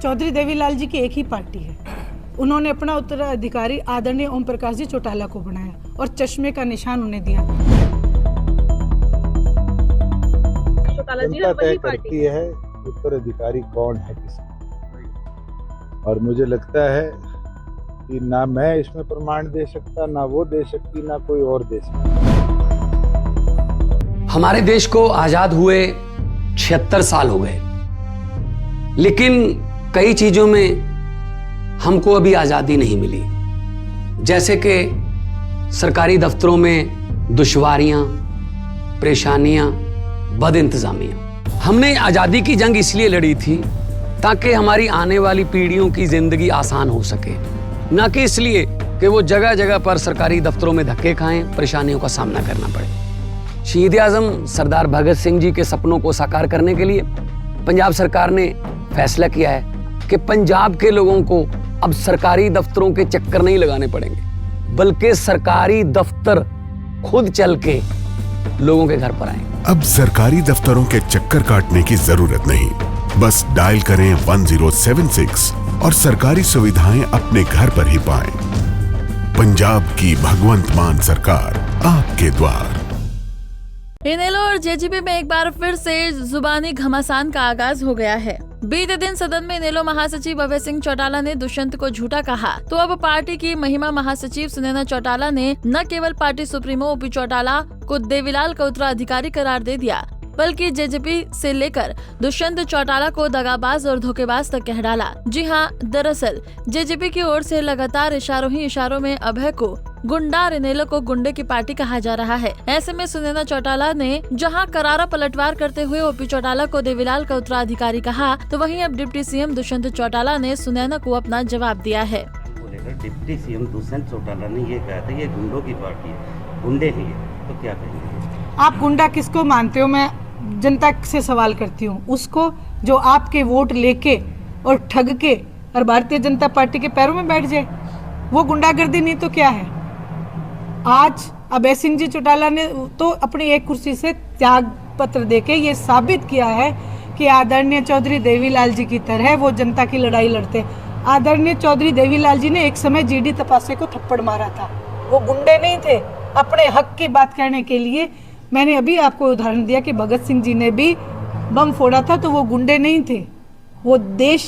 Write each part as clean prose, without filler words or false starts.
चौधरी देवीलाल जी की एक ही पार्टी है। उन्होंने अपना उत्तराधिकारी आदरणीय ओम प्रकाश जी चौटाला को बनाया और चश्मे का निशान उन्हें दिया। जनता तय करती है उत्तराधिकारी कौन है किसका, और मुझे लगता है कि ना मैं इसमें प्रमाण दे सकता, ना वो दे सकती, ना कोई और दे सकता। हमारे देश को आजाद हुए 76 साल हो गए, लेकिन कई चीजों में हमको अभी आजादी नहीं मिली। जैसे कि सरकारी दफ्तरों में दुश्वारियां, परेशानियां, बदइंतजामियां। हमने आजादी की जंग इसलिए लड़ी थी ताकि हमारी आने वाली पीढ़ियों की जिंदगी आसान हो सके, ना कि इसलिए कि वो जगह जगह पर सरकारी दफ्तरों में धक्के खाएं, परेशानियों का सामना करना पड़े। शहीद आजम सरदार भगत सिंह जी के सपनों को साकार करने के लिए पंजाब सरकार ने फैसला किया है कि पंजाब के लोगों को अब सरकारी दफ्तरों के चक्कर नहीं लगाने पड़ेंगे, बल्कि सरकारी दफ्तर खुद चल के लोगों के घर पर आएंगे। अब सरकारी दफ्तरों के चक्कर काटने की जरूरत नहीं, बस डायल करें 1076 और सरकारी सुविधाएं अपने घर पर ही पाएं। पंजाब की भगवंत मान सरकार आपके द्वार। इनेलो और जेजेपी में एक बार फिर से जुबानी घमासान का आगाज हो गया है। बीते दिन सदन में इनेलो महासचिव अभय सिंह चौटाला ने दुष्यंत को झूठा कहा, तो अब पार्टी की महिमा महासचिव सुनैना चौटाला ने न केवल पार्टी सुप्रीमो ओपी चौटाला को देवीलाल का उत्तराधिकारी करार दे दिया, बल्कि जेजेपी से लेकर दुष्यंत चौटाला को दगाबाज और धोखेबाज तक कह डाला। जी हां, दरअसल जेजेपी की ओर से लगातार इशारों ही इशारों में अभय को गुंडा, इनेलो को गुंडे की पार्टी कहा जा रहा है। ऐसे में सुनैना चौटाला ने जहां करारा पलटवार करते हुए ओपी चौटाला को देवीलाल का उत्तराधिकारी कहा, तो वहीं अब डिप्टी सीएम दुष्यंत चौटाला ने सुनैना को अपना जवाब दिया है। डिप्टी सीएम दुष्यंत चौटाला ने ये कहा था ये गुंडों की पार्टी है, गुंडे ही है, तो क्या कहेंगे आप? गुंडा किसको मानते हो? मैं जनता से सवाल करती हूँ, उसको जो आपके वोट लेके और ठग के और भारतीय जनता पार्टी के पैरों में बैठ जाए, वो गुंडागर्दी नहीं तो क्या है? आज अभय सिंह जी चौटाला ने तो अपनी एक कुर्सी से त्याग पत्र देके ये साबित किया है कि आदरणीय चौधरी देवीलाल जी की तरह वो जनता की लड़ाई लड़ते। आदरणीय चौधरी देवीलाल जी ने एक समय जीडी तपासे को थप्पड़ मारा था, वो गुंडे नहीं थे। अपने हक की बात कहने के लिए मैंने अभी आपको उदाहरण दिया कि भगत सिंह जी ने भी बम फोड़ा था, तो वो गुंडे नहीं थे, वो देश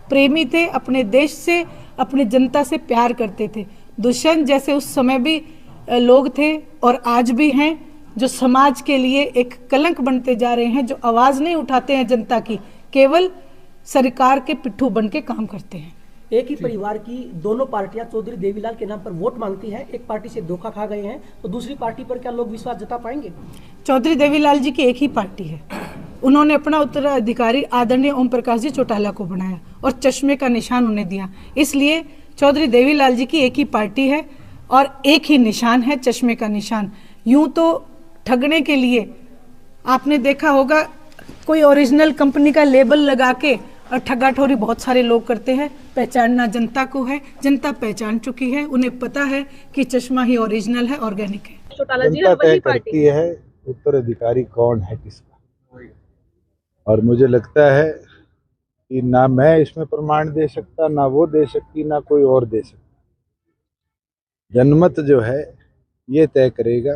प्रेमी थे, अपने देश से, अपनी जनता से प्यार करते थे। दुष्यंत जैसे उस समय भी लोग थे और आज भी हैं, जो समाज के लिए एक कलंक बनते जा रहे हैं, जो आवाज नहीं उठाते हैं जनता की, केवल सरकार के पिट्ठू बन के काम करते हैं। एक ही परिवार की दोनों पार्टियां चौधरी देवीलाल के नाम पर वोट मांगती हैं, एक पार्टी से धोखा खा गए हैं, तो दूसरी पार्टी पर क्या लोग विश्वास जता पाएंगे? चौधरी देवीलाल जी की एक ही पार्टी है। उन्होंने अपना उत्तराधिकारी आदरणीय ओम प्रकाश जी चौटाला को बनाया और चश्मे का निशान उन्हें दिया। इसलिए चौधरी देवीलाल जी की एक ही पार्टी है और एक ही निशान है, चश्मे का निशान। यूं तो ठगने के लिए आपने देखा होगा कोई ओरिजिनल कंपनी का लेबल लगा के और ठगाठोरी बहुत सारे लोग करते हैं। पहचानना जनता को है, जनता पहचान चुकी है, उन्हें पता है कि चश्मा ही ओरिजिनल है, ऑर्गेनिक है। जनता तय करती है उत्तराधिकारी कौन है किसका, और मुझे लगता है कि ना मैं इसमें प्रमाण दे सकता, ना वो दे सकती, ना कोई और दे सकता। जनमत जो है ये तय करेगा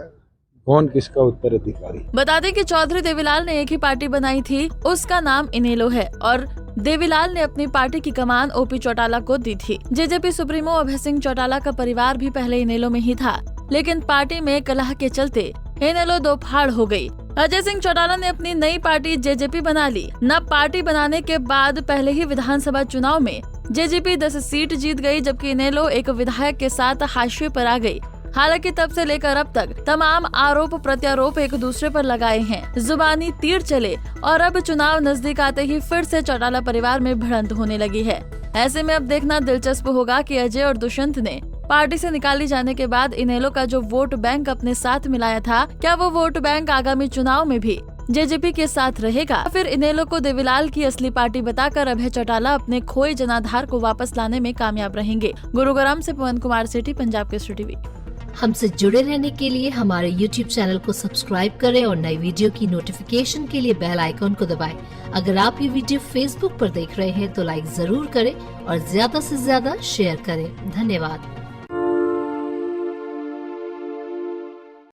कौन किसका उत्तराधिकारी। बता दें कि चौधरी देवीलाल ने एक ही पार्टी बनाई थी, उसका नाम इनेलो है, और देवीलाल ने अपनी पार्टी की कमान ओपी चौटाला को दी थी। जेजेपी सुप्रीमो अभय सिंह चौटाला का परिवार भी पहले इनेलो में ही था, लेकिन पार्टी में कलह के चलते इनेलो दो फाड़ हो गई। अजय सिंह चौटाला ने अपनी नई पार्टी जेजेपी बना ली। न पार्टी बनाने के बाद पहले ही विधानसभा चुनाव में जेजेपी 10 सीट जीत गई, जबकि इनेलो एक विधायक के साथ हाशिए पर आ गई। हालांकि तब से लेकर अब तक तमाम आरोप प्रत्यारोप एक दूसरे पर लगाए हैं, जुबानी तीर चले और अब चुनाव नजदीक आते ही फिर से चौटाला परिवार में भिड़ंत होने लगी है। ऐसे में अब देखना दिलचस्प होगा कि अजय और दुष्यंत ने पार्टी से निकाली जाने के बाद इनेलो का जो वोट बैंक अपने साथ मिलाया था, क्या वो वोट बैंक आगामी चुनाव में भी जेजेपी के साथ रहेगा? फिर इनेलो को देवीलाल की असली पार्टी बताकर अभय चौटाला अपने खोए जनाधार को वापस लाने में कामयाब रहेंगे? गुरुग्राम से पवन कुमार सेठी, पंजाब केसरी टीवी। हमसे जुड़े रहने के लिए हमारे YouTube चैनल को सब्सक्राइब करें और नई वीडियो की नोटिफिकेशन के लिए बेल आइकॉन को दबाएं। अगर आप ये वीडियो Facebook पर देख रहे हैं तो लाइक जरूर करें और ज्यादा से ज्यादा शेयर करें। धन्यवाद।